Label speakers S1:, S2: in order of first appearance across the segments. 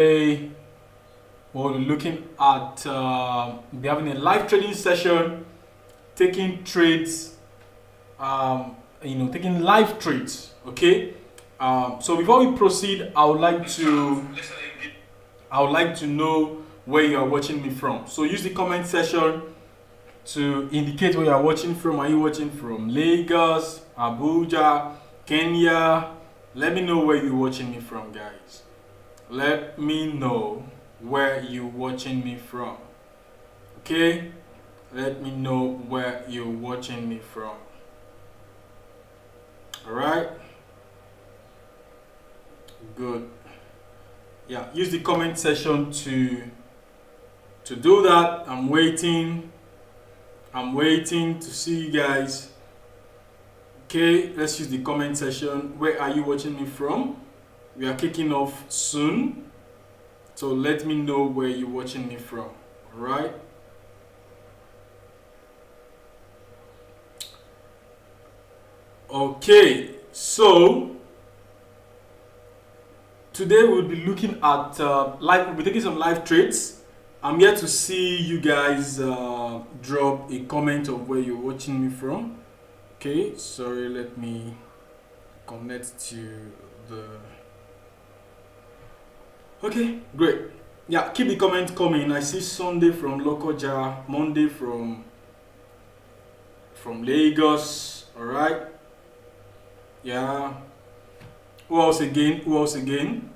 S1: Today we're looking at we're having a live trading session, taking trades, taking live trades. Okay. So before we proceed, I would like to know where you are watching me from. So use the comment section to indicate where you are watching from. Are you watching from Lagos, Abuja, Kenya? Let me know where you're watching me from, guys. Let me know where you're watching me from. Okay? Let me know where you're watching me from. Alright? Good. Yeah, use the comment section to do that. I'm waiting to see you guys. Okay, let's use the comment section. Where are you watching me from? We are kicking off soon, so let me know where you're watching me from. All right. Okay, so today we'll be looking at we'll be taking some live trades. I'm here to see you guys drop a comment of where you're watching me from. Okay, sorry, let me connect to the. Okay, great. Yeah, keep the comment coming. I see Sunday from Lokoja, Monday from Lagos. All right. Yeah. Who else again?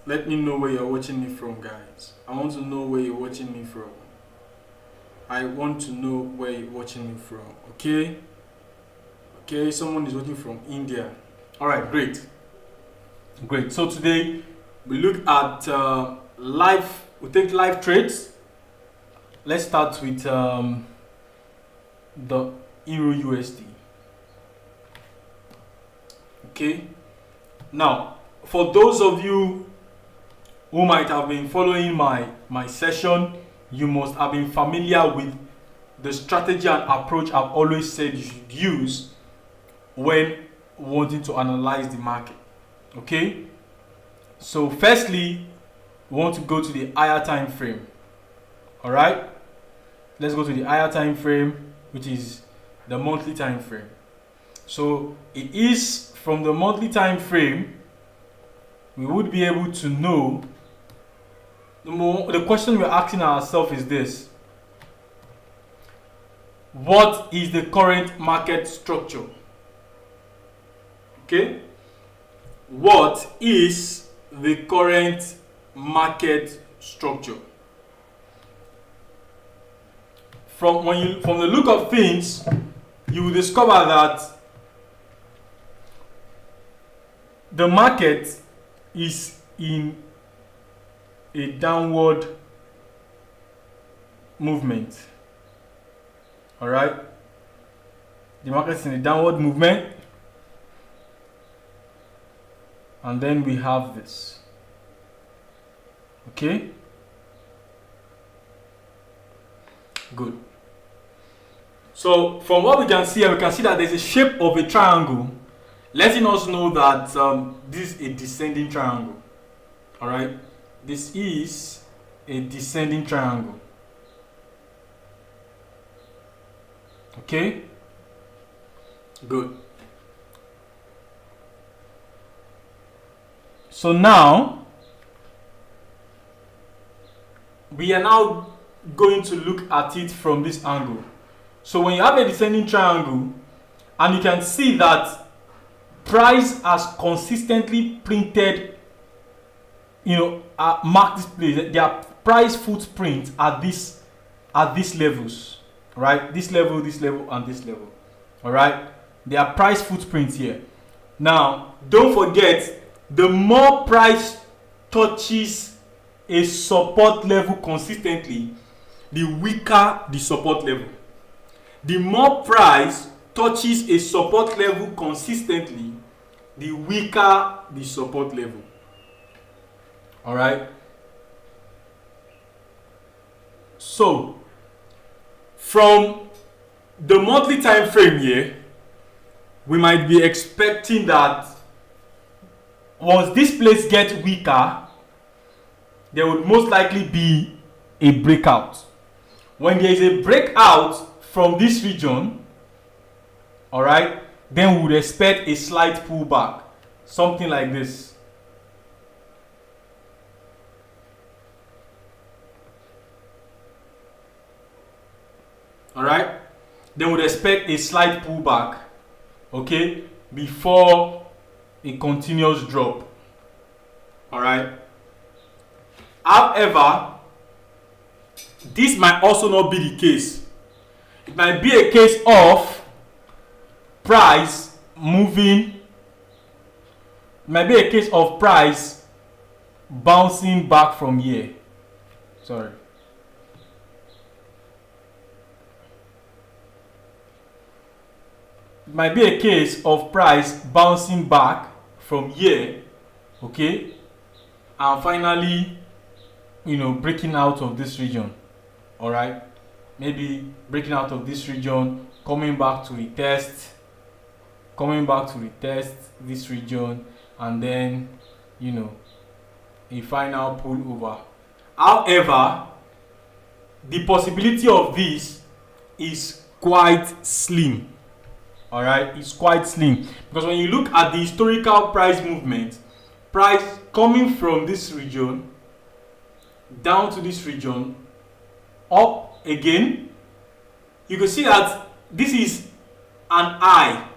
S1: Let me know where you're watching me from, guys. I want to know where you're watching me from. I want to know where you're watching me from. Okay. Okay, someone is watching from India. All right, great. Great. So today we look at we take live trades. Let's start with the Euro USD. Okay. Now, for those of you who might have been following my session, you must have been familiar with the strategy and approach I've always said you should use when wanting to analyze the market. Okay, so firstly we want to go to the higher time frame. All right, let's go to the higher time frame, which is the monthly time frame. So it is from the monthly time frame we would be able to know. The question we're asking ourselves is this: what is the current market structure? Okay, what is the current market structure? From the look of things, you will discover that the market is in a downward movement. All right, the market is in a downward movement. And then we have this. Okay? Good. So from what we can see here, we can see that there's a shape of a triangle, letting us know that this is a descending triangle. Alright? This is a descending triangle. Okay? Good. So now we are now going to look at it from this angle. So when you have a descending triangle and you can see that price has consistently printed, mark this place, their price footprint at these levels, right? This level, and this level. All right, their price footprint here. Now don't forget, the more price touches a support level consistently, the weaker the support level. The more price touches a support level consistently, the weaker the support level. All right. So, from the monthly time frame here, we might be expecting that once this place gets weaker, there would most likely be a breakout. When there is a breakout from this region, all right, then we would expect a slight pullback, something like this. All right, then we would expect a slight pullback, okay, before a continuous drop. All right. However, this might also not be the case. It might be a case of price moving. It might be a case of price bouncing back from here. Sorry. It might be a case of price bouncing back from here, okay, and finally, breaking out of this region. All right, maybe breaking out of this region, coming back to retest this region, and then a final pull over. However, the possibility of this is quite slim. All right, it's quite slim, because when you look at the historical price movement, price coming from this region down to this region, up again, you can see that this is an high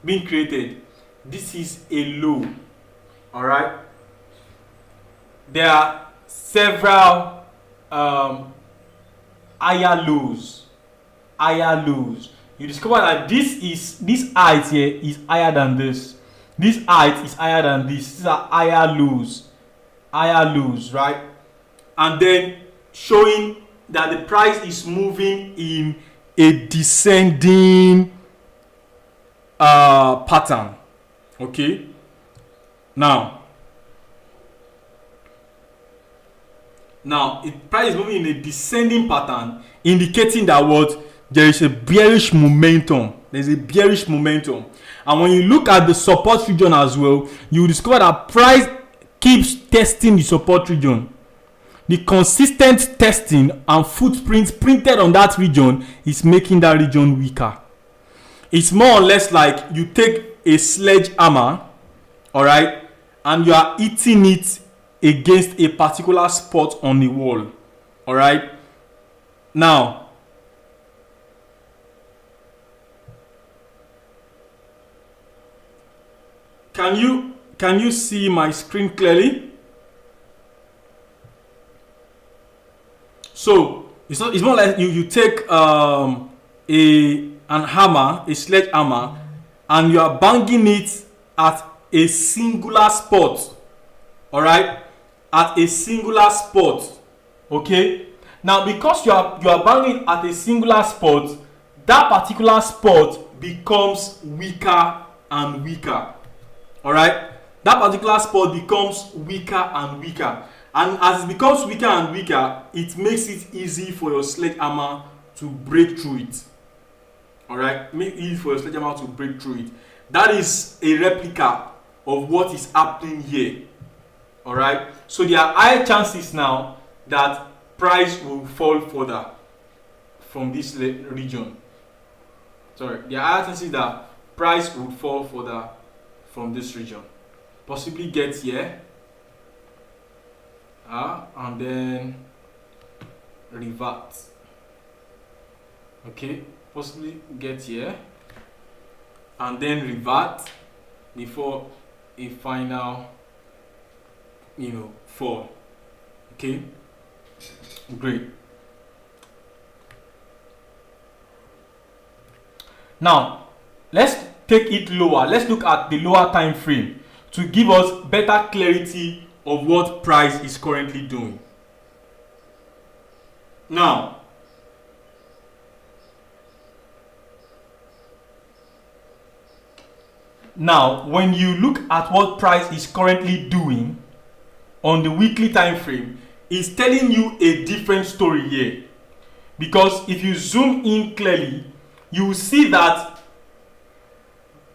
S1: being created. This is a low. All right, there are several higher lows. You discover that this height here is higher than this. This height is higher than this. These are higher lows, right? And then showing that the price is moving in a descending pattern. Okay. Now, the price is moving in a descending pattern, indicating that what? There is a bearish momentum. There's a bearish momentum. And when you look at the support region as well, you will discover that price keeps testing the support region. The consistent testing and footprints printed on that region is making that region weaker. It's more or less like you take a sledgehammer, all right, and you are hitting it against a particular spot on the wall, all right. Now, can you see my screen clearly? So it's more like you take a sledgehammer, and you are banging it at a singular spot. All right, at a singular spot. Okay. Now, because you are banging at a singular spot, that particular spot becomes weaker and weaker. All right, that particular spot becomes weaker and weaker, and as it becomes weaker and weaker, it makes it easy for your sledgehammer to break through it. All right, make it easy for your sledgehammer to break through it. That is a replica of what is happening here. All right, so there are high chances now that price will fall further from this region. Sorry, there are high chances that price will fall further from this region, possibly get here, and then revert. Okay, possibly get here and then revert before a final fall. Okay, great. Now let's take it lower. Let's look at the lower time frame to give us better clarity of what price is currently doing. Now, when you look at what price is currently doing on the weekly time frame, it's telling you a different story here. Because if you zoom in clearly, you will see that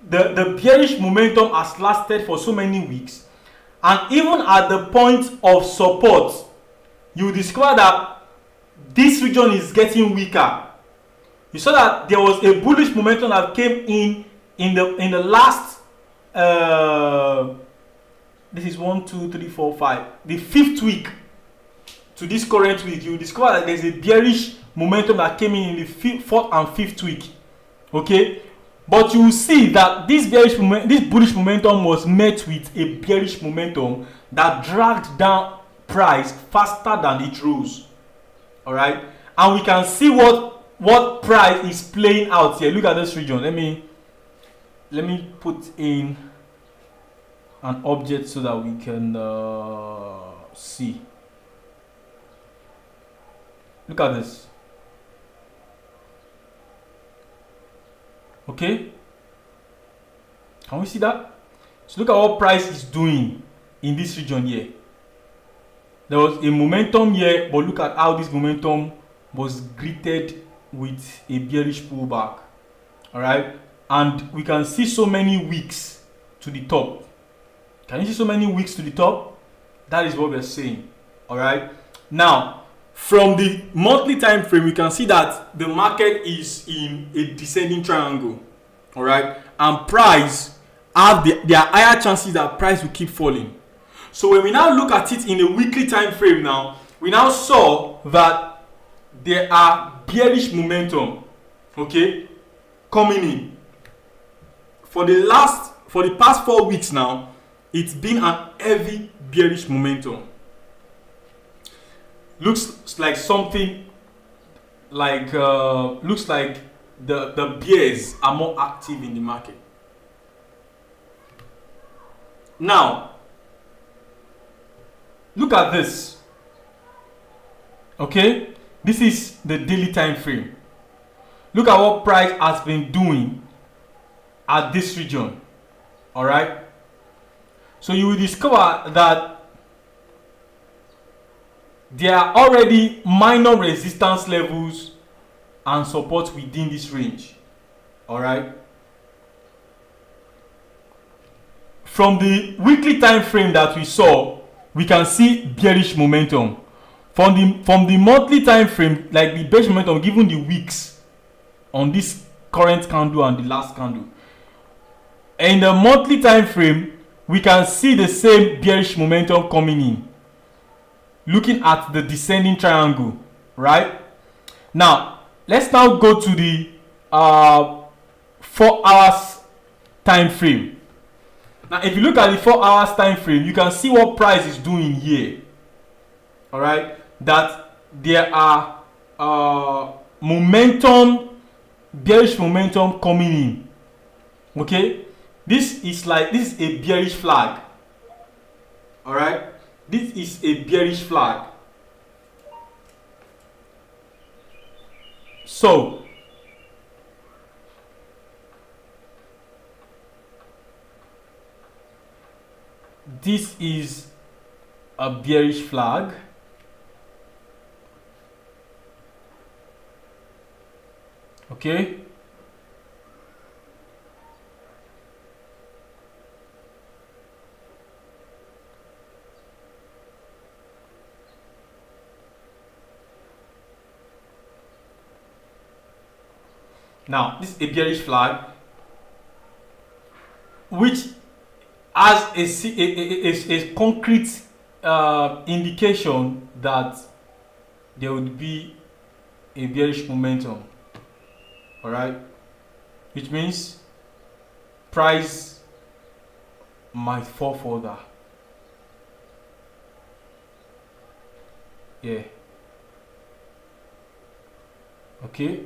S1: the bearish momentum has lasted for so many weeks, And even at the point of support, you discover that this region is getting weaker. You saw that there was a bullish momentum that came in the last this is 1, 2, 3, 4, 5, the 5th week to this current week. You discover that there's a bearish momentum that came in the 4th and 5th week. Okay, but you will see that this bullish momentum was met with a bearish momentum that dragged down price faster than it rose. All right, and we can see what price is playing out here. Look at this region. Let me put in an object so that we can see. Look at this. Okay, can we see that? So look at what price is doing in this region here. There was a momentum here, but look at how this momentum was greeted with a bearish pullback. All right, and we can see so many wicks to the top. Can you see so many wicks to the top? That is what we're saying. All right, now from the monthly time frame, we can see that the market is in a descending triangle. All right, and price there are higher chances that price will keep falling. So when we now look at it in a weekly time frame, now we now saw that there are bearish momentum, okay, coming in. For the past 4 weeks now, it's been an heavy bearish momentum. Looks like something like looks like the bears are more active in the market. Now look at this. Okay, this is the daily time frame. Look at what price has been doing at this region. All right, so you will discover that there are already minor resistance levels and support within this range. All right, from the weekly time frame that we saw, we can see bearish momentum. From the monthly time frame, like the bearish momentum given the weeks on this current candle and the last candle. In the monthly time frame, we can see the same bearish momentum coming in. Looking at the descending triangle, right? Now, let's now go to the 4 hours time frame. Now, if you look at the 4 hours time frame, you can see what price is doing here. All right, that there are bearish momentum coming in. Okay, this is a bearish flag. All right, this is a bearish flag. So this is a bearish flag. Okay, now this is a bearish flag which has a concrete indication that there would be a bearish momentum. All right, which means price might fall further. Yeah. Okay.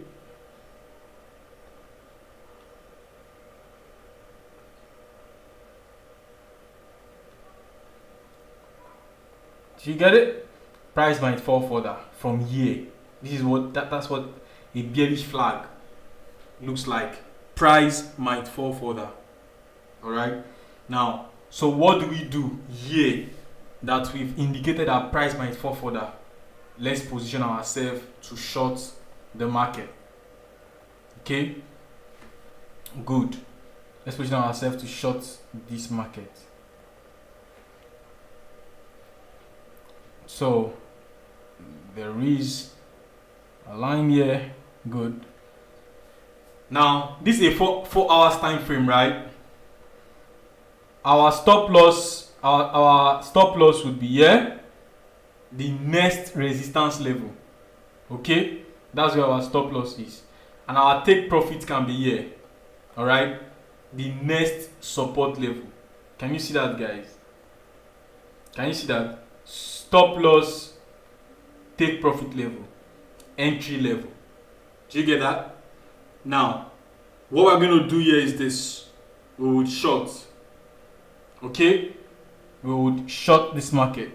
S1: Do you get it? Price might fall further from here. This is what that's what a bearish flag looks like. Price might fall further. All right. Now, so what do we do here that we've indicated that price might fall further? Let's position ourselves to short the market. Okay. Good. Let's position ourselves to short this market. So there is a line here. Good. Now this is a 4 hours time frame, right? Our stop loss, our stop loss would be here, the next resistance level. Okay, that's where our stop loss is, and our take profit can be here. All right, the next support level. Can you see that, guys? Can you see that? Stop loss, take profit level, entry level. Do you get that? Now, what we're going to do here is this. We would short. Okay? We would short this market.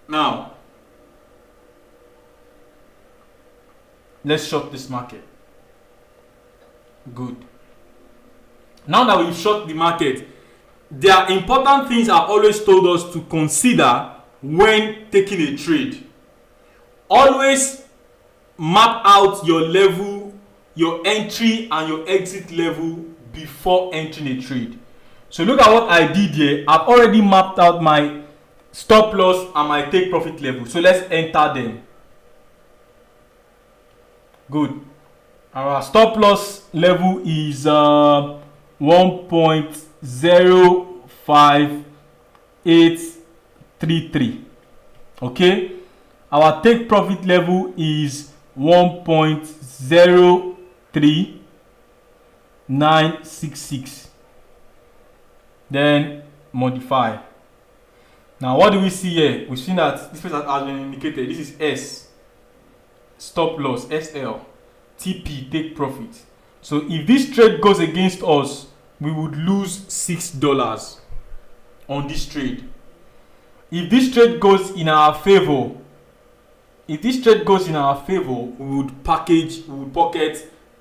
S1: Now, let's short this market. Good. Now that we've short the market, there are important things I've always told us to consider when taking a trade. Always map out your level, your entry and your exit level before entering a trade. So look at what I did here. I've already mapped out my stop loss and my take profit level. So let's enter them. Good. Our stop loss level is 1.05833. Okay. Our take profit level is 1.03966. Then modify. Now what do we see here? We've seen that this has been indicated. This is S, stop loss, SL, TP, take profit. So if this trade goes against us, we would lose $6 on this trade. If this trade goes in our favor, we would pocket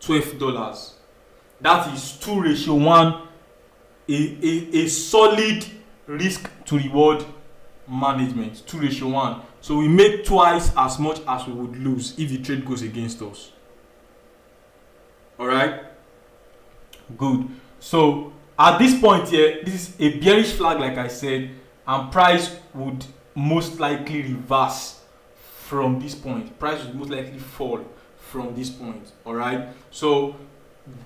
S1: $12. That is 2:1, a solid risk to reward management, 2:1. So we make twice as much as we would lose if the trade goes against us. All right, good. So at this point here, this is a bearish flag, like I said, and price would most likely reverse from this point. Price would most likely fall from this point. All right, so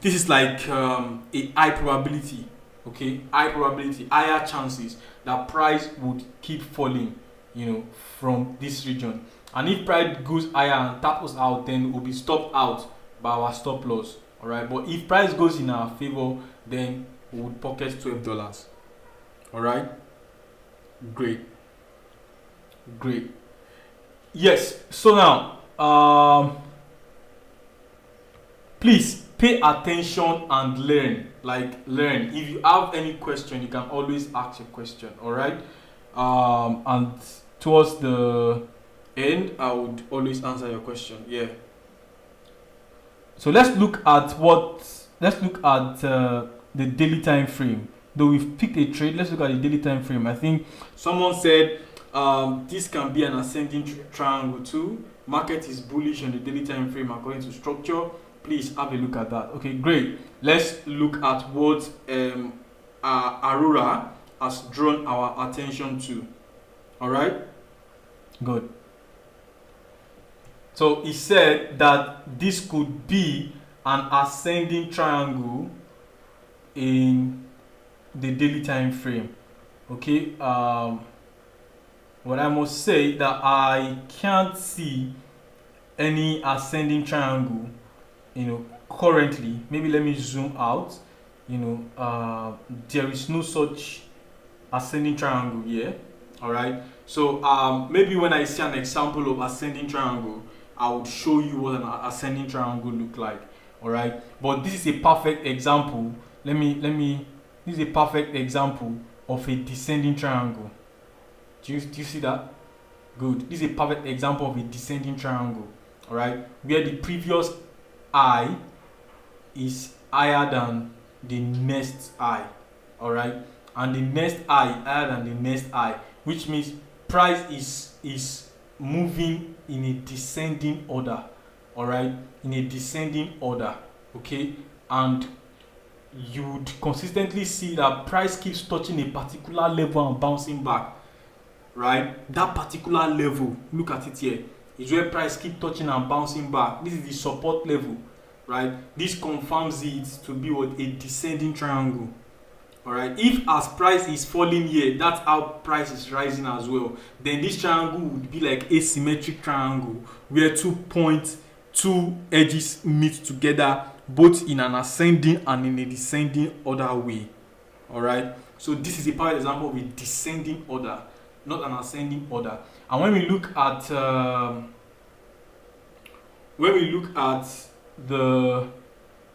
S1: this is like a high probability. Okay, high probability, higher chances that price would keep falling, from this region. And if price goes higher and taps us out, then we'll be stopped out by our stop loss. All right, but if price goes in our favor, then we would pocket $12. All right, great. Yes. So now, please pay attention and learn. Learn. If you have any question, you can always ask your question. All right. And towards the end, I would always answer your question. Yeah. So let's look at the daily time frame. Though we've picked a trade, let's look at the daily time frame. I think someone said this can be an ascending triangle too. Market is bullish on the daily time frame according to structure. Please have a look at that. Okay, great. Let's look at what Aurora has drawn our attention to. All right, good. So he said that this could be an ascending triangle in the daily time frame. Okay, what I must say that I can't see any ascending triangle, currently. Maybe let me zoom out. There is no such ascending triangle here. All right, so maybe when I see an example of ascending triangle, I would show you what an ascending triangle look like. All right, but this is a perfect example. This is a perfect example of a descending triangle. Do you see that? Good. This is a perfect example of a descending triangle. All right, where the previous high is higher than the next high. All right, and the next high higher than the next high, which means price is moving in a descending order. All right, in a descending order. Okay, and you would consistently see that price keeps touching a particular level and bouncing back. right? That particular level, look at it here, is where price keep touching and bouncing back. This is the support level, right? This confirms it to be what, a descending triangle. Alright, if as price is falling here, that's how price is rising as well, then this triangle would be like a symmetric triangle where 2 points, 2 edges meet together, both in an ascending and in a descending order way. Alright, so this is a perfect example of a descending order, not an ascending order. And when we look at the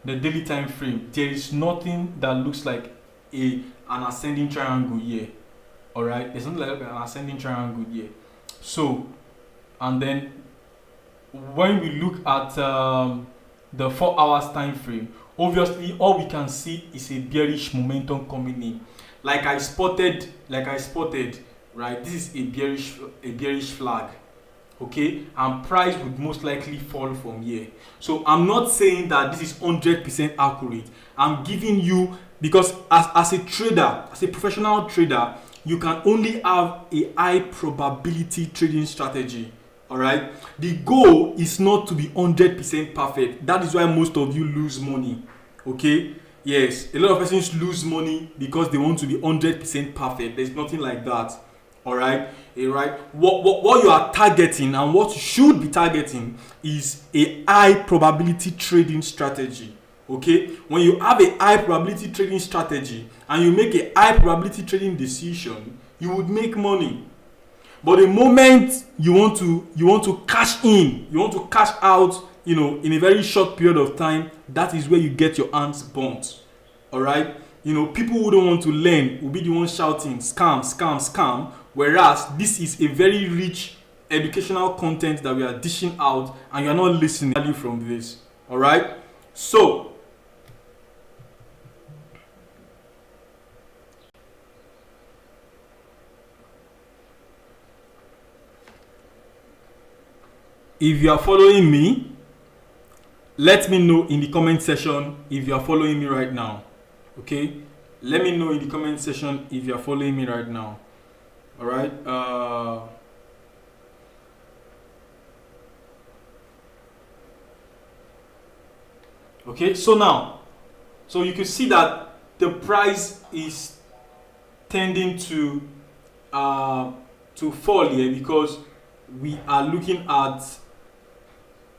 S1: daily time frame, there is nothing that looks like an ascending triangle here. Alright, there's something like an ascending triangle here. So, and then when we look at the 4 hours time frame, obviously all we can see is a bearish momentum coming in. Like I spotted, right? This is a bearish flag. Okay, and price would most likely fall from here. So I'm not saying that this is 100% accurate. I'm giving you, because as a trader, as a professional trader, you can only have a high probability trading strategy. All right, the goal is not to be 100% perfect. That is why most of you lose money. Okay, yes, a lot of persons lose money because they want to be 100% perfect. There's nothing like that. All right, what you are targeting and what you should be targeting is a high probability trading strategy. Okay, when you have a high probability trading strategy and you make a high probability trading decision, you would make money. But the moment you want to cash in, you want to cash out, in a very short period of time, that is where you get your hands burnt. All right, people who don't want to learn will be the ones shouting scam, scam, scam. Whereas this is a very rich educational content that we are dishing out, and you are not listening value from this. All right, so if you are following me, let me know in the comment section if you are following me right now. Okay, let me know in the comment section if you are following me right now. All right, okay, so now, so you can see that the price is tending to fall here because we are looking at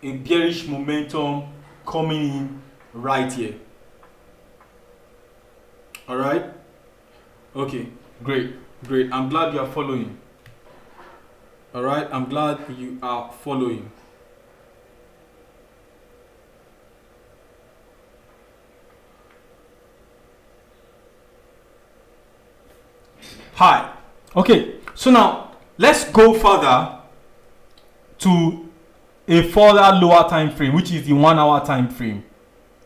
S1: a bearish momentum coming in right here. All right, okay, great. I'm glad you are following. All right, I'm glad you are following. Hi. Okay, so now let's go further to a further lower time frame, which is the 1 hour time frame.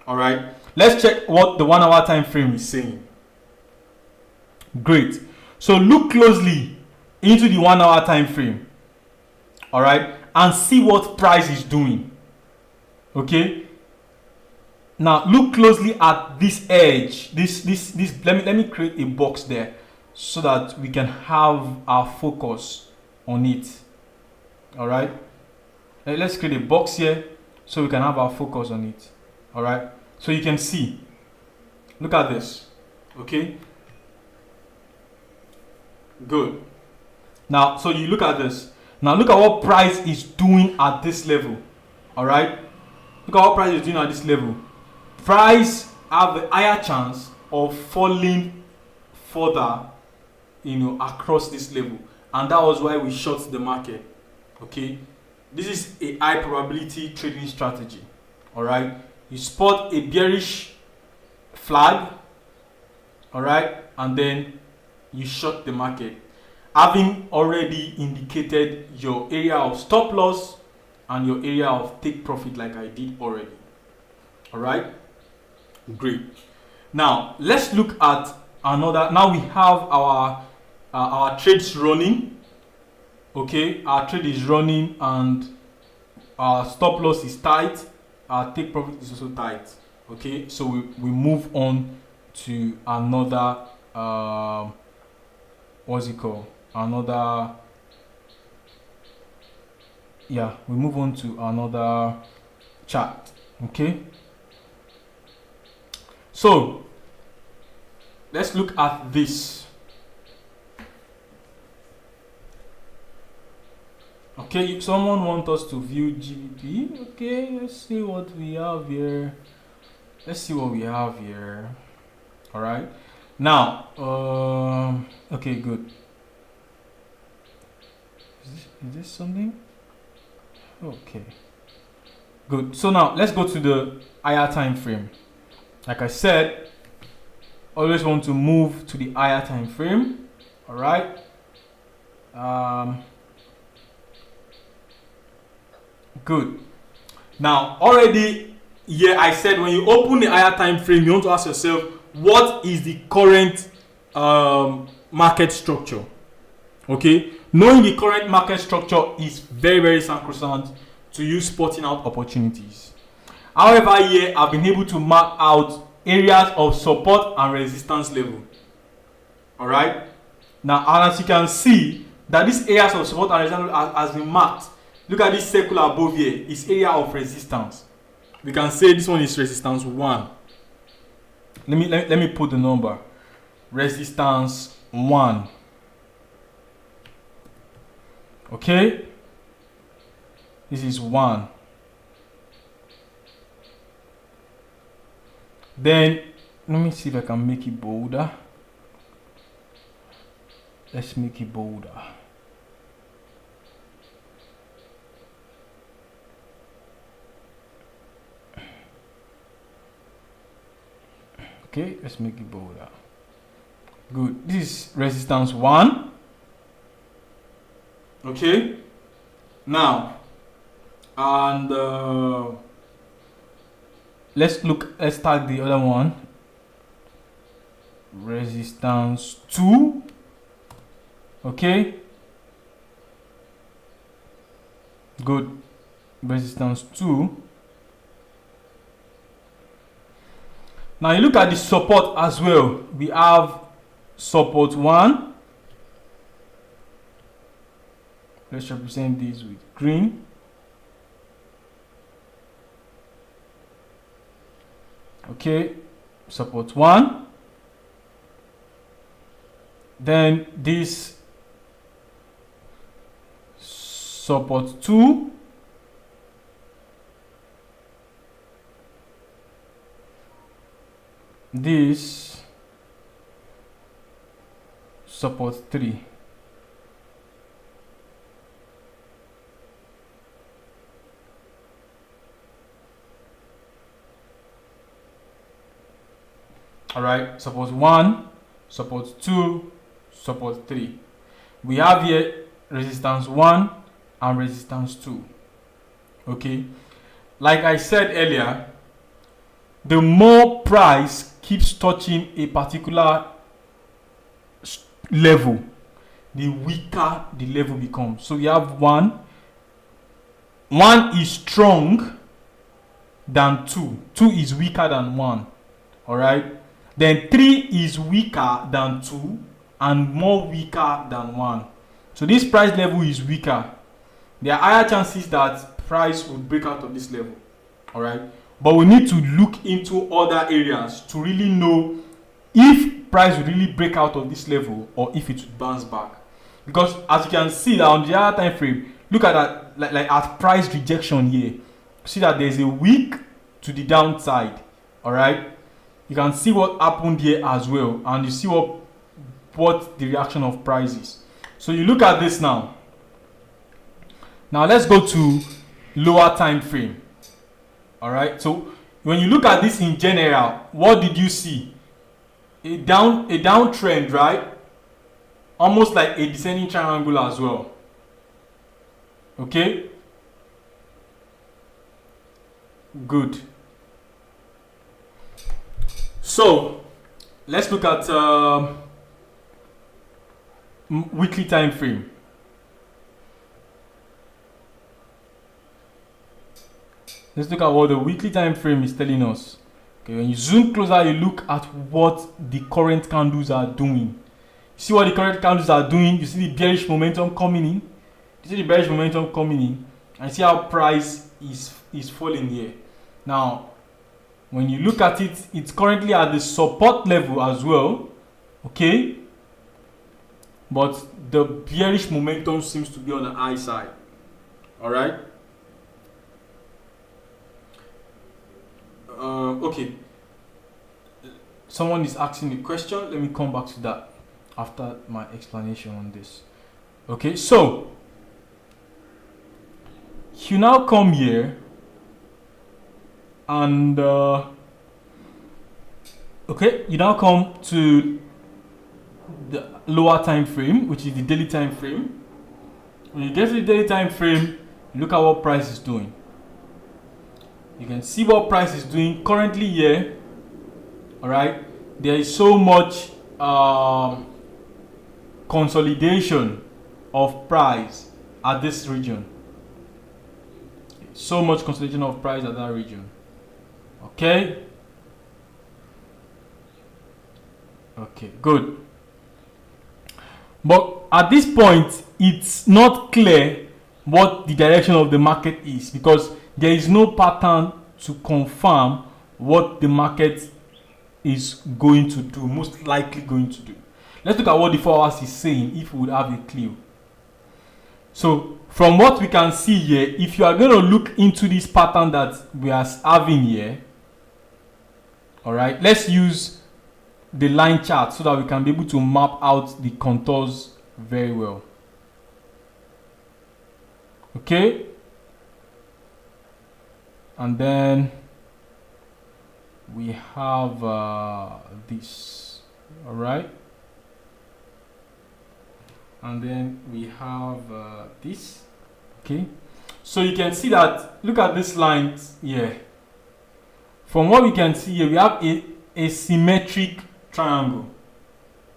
S1: All right, let's check what the 1 hour time frame is saying. Great. So look closely into the 1 hour time frame. All right, and see what price is doing. Okay, now look closely at this edge, this let me create a box there so that we can have our focus on it. All right, let's create a box here so we can have our focus on it. All right, so you can see, look at this. Okay, good. Now, so you look at this. Now look at what price is doing at this level. All right, look at what price is doing at this level. Price have a higher chance of falling further, across this level, and that was why we short the market. Okay, this is a high probability trading strategy. All right, you spot a bearish flag, all right, and then you short the market, having already indicated your area of stop loss and your area of take profit, like I did already. All right, great. Now let's look at another. Now we have our trades running. Okay, our trade is running and our stop loss is tight, our take profit is also tight. Okay, so we move on to another what's it called, another yeah, we move on to another chart. Okay, so let's look at this. Okay, if someone wants us to view GBP, okay, let's see what we have here. All right, now okay, good. Is this something? Okay, good. So now let's go to the higher time frame. Like I said, always want to move to the higher time frame. All right. Good. Now already here I said when you open the higher time frame, you want to ask yourself what is the current market structure. Okay, knowing the current market structure is very, very sacrosanct to you spotting out opportunities. However, here I've been able to mark out areas of support and resistance level. All right. Now, and as you can see, that these areas of support and resistance has been marked. Look at this circle above here. It's area of resistance. We can say this one is resistance 1. Let me put the number. Resistance 1. Okay, this is 1. Then let me see if I can make it bolder. Let's make it bolder. Okay, let's make it bolder. Good. This is resistance 1. Okay, now and let's start the other one. Resistance 2. Okay, good. Resistance 2. Now you look at the support as well. We have support 1. Let's represent this with green. Okay, support 1. Then this support 2. This support 3. All right, support 1, support 2, support 3. We have here resistance 1 and resistance 2. Okay, like I said earlier, the more price keeps touching a particular level, the weaker the level becomes. So we have 1. 1 is strong than 2. 2 is weaker than 1. All right. Then 3 is weaker than 2 and more weaker than 1. So this price level is weaker. There are higher chances that price will break out of this level. All right. But we need to look into other areas to really know if price will really break out of this level or if it will bounce back. Because as you can see on the other time frame, look at that, like at price rejection here. See that there's a wick to the downside. All right. You can see what happened here as well, and you see what the reaction of price is. So you look at this now. Now let's go to lower time frame. All right. So when you look at this in general, what did you see? A downtrend, right? Almost like a descending triangle as well. Okay. Good. So let's look at weekly time frame. Let's look at what the weekly time frame is telling us. Okay, when you zoom closer, you look at what the current candles are doing. See what the current candles are doing. You see the bearish momentum coming in. You see the bearish momentum coming in, and see how price is falling here. Now, when you look at it, it's currently at the support level as well, okay? But the bearish momentum seems to be on the high side. All right. Okay. Someone is asking a question. Let me come back to that after my explanation on this. Okay, so you now come here and okay, you now come to the lower time frame, which is the daily time frame. When you get to the daily time frame, look at what price is doing. You can see what price is doing currently here. All right, there is so much consolidation of price at this region. So much consolidation of price at that region. Okay. Okay, good. But at this point, it's not clear what the direction of the market is, because there is no pattern to confirm what the market is going to do, most likely going to do. Let's look at what the 4 hours is saying if we would have a clue. So from what we can see here, if you are going to look into this pattern that we are having here, all right, let's use the line chart so that we can be able to map out the contours very well. Okay, and then we have this, all right, and then we have this. Okay, so you can see that, look at this line here. From what we can see here, we have a symmetric triangle.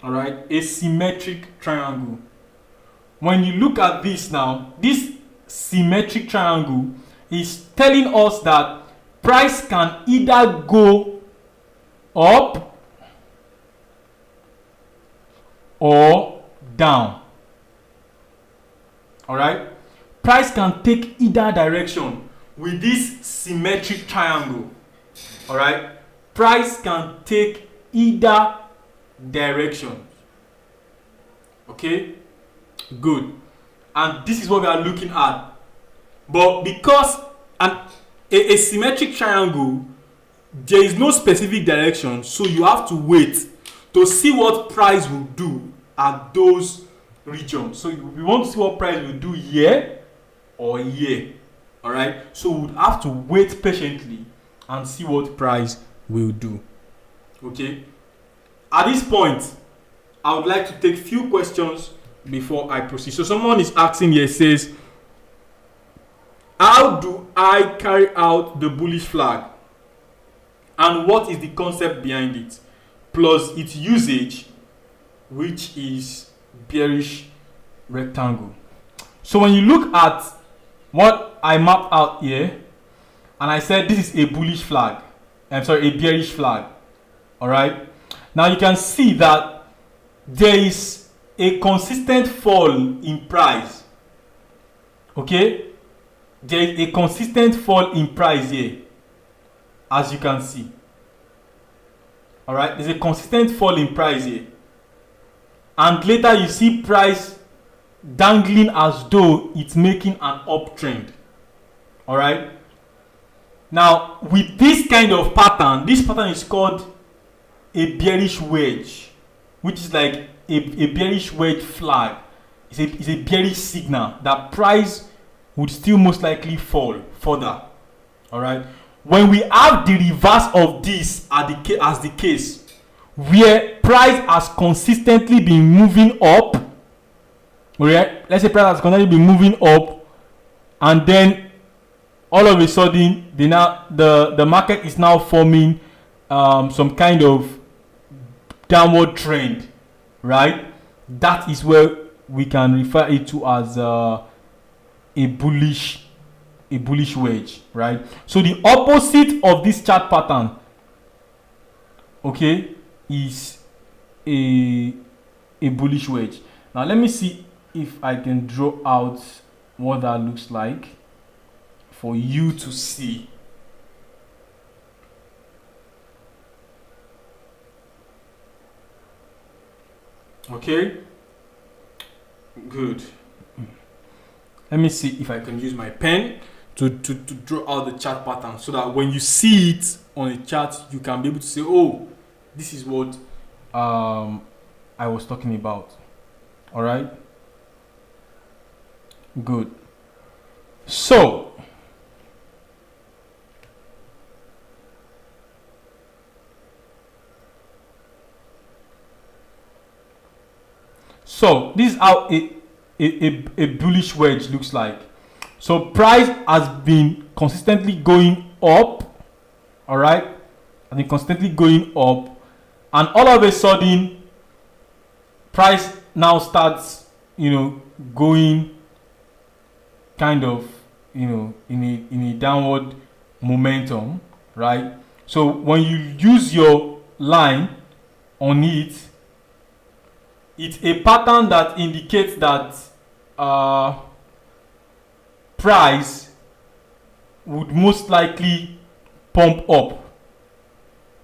S1: All right, a symmetric triangle. When you look at this now, this symmetric triangle is telling us that price can either go up or down. All right, price can take either direction with this symmetric triangle. All right, price can take either direction. Okay, good. And this is what we are looking at. But because a symmetric triangle, there is no specific direction, so you have to wait to see what price will do at those regions. So we want to see what price will do here or here. All right, so we would have to wait patiently and see what price will do. Okay, at this point I would like to take few questions before I proceed. So someone is asking here, says, how do I carry out the bullish flag, and what is the concept behind it, plus its usage, which is bearish rectangle. So when you look at what I mapped out here, and I said this is a bullish flag, I'm sorry, a bearish flag. All right, now you can see that there is a consistent fall in price. Okay, there is a consistent fall in price here, as you can see. All right, there's a consistent fall in price here, and later you see price dangling as though it's making an uptrend. All right, now with this kind of pattern, this pattern is called a bearish wedge, which is like a bearish wedge flag. It's a bearish signal that price would still most likely fall further. All right, when we have the reverse of this as the case, where price has consistently been moving up, okay, let's say price has consistently been moving up, and then all of a sudden the market is now forming some kind of downward trend, right? That is where we can refer it to as a bullish wedge, right? So the opposite of this chart pattern, okay, is a bullish wedge. Now let me see if I can draw out what that looks like. for you to see. Okay, good. Let me see if I can use my pen to draw out the chart pattern, so that when you see it on a chart, you can be able to say, oh, this is what I was talking about. All right, good. So this is how a bullish wedge looks like. So price has been consistently going up, all right, has been consistently going up, and all of a sudden price now starts, going kind of, in a downward momentum, right? So when you use your line on it, it's a pattern that indicates that price would most likely pump up.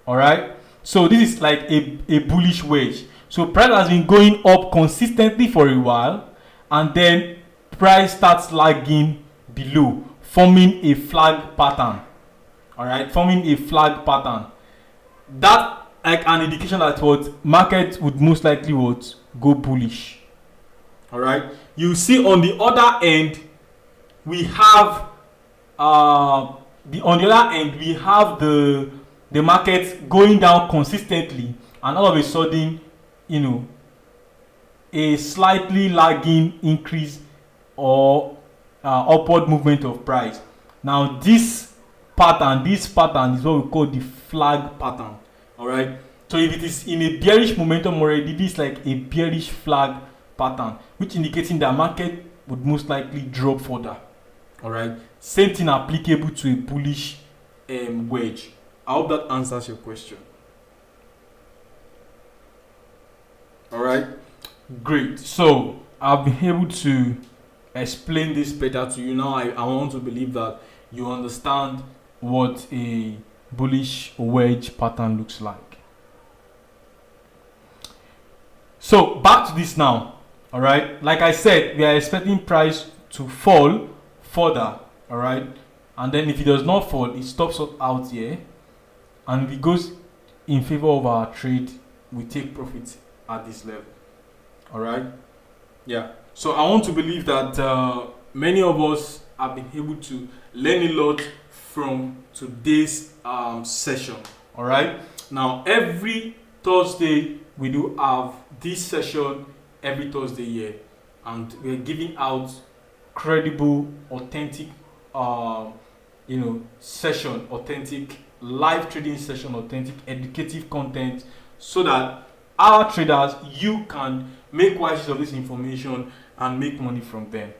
S1: All right, so this is like a bullish wedge. So price has been going up consistently for a while, and then price starts lagging below, forming a flag pattern. All right, forming a flag pattern. That like an indication that what market would most likely what go bullish. All right, you see on the other end we have the market going down consistently, and all of a sudden, a slightly lagging increase or upward movement of price. Now this pattern is what we call the flag pattern. All right, so if it is in a bearish momentum already, this is like a bearish flag pattern, which indicating that market would most likely drop further. All right, same thing applicable to a bullish wedge. I hope that answers your question. All right, great. So I've been able to explain this better to you. Now I want to believe that you understand what a bullish wedge pattern looks like. So back to this now. All right, like I said, we are expecting price to fall further. All right, and then if it does not fall, it stops us out here, and if it goes in favor of our trade, we take profits at this level. All right, yeah. So I want to believe that many of us have been able to learn a lot from today's session. All right, now every Thursday we do have this session every Thursday here, and we're giving out credible, authentic session, authentic live trading session, authentic educative content, so that our traders, you can make wise use of this information and make money from them.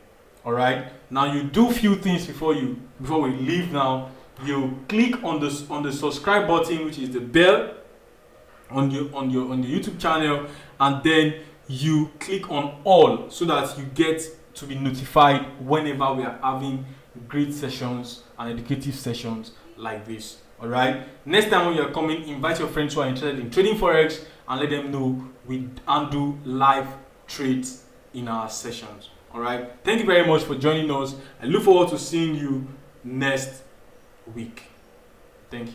S1: All right, now you do few things before we leave. Now you click on the subscribe button, which is the bell on your YouTube channel, and then you click on all, so that you get to be notified whenever we are having great sessions and educative sessions like this. All right, next time when you are coming, invite your friends who are interested in trading Forex and let them know we do live trades in our sessions. All right, thank you very much for joining us. I look forward to seeing you next week. Thank you.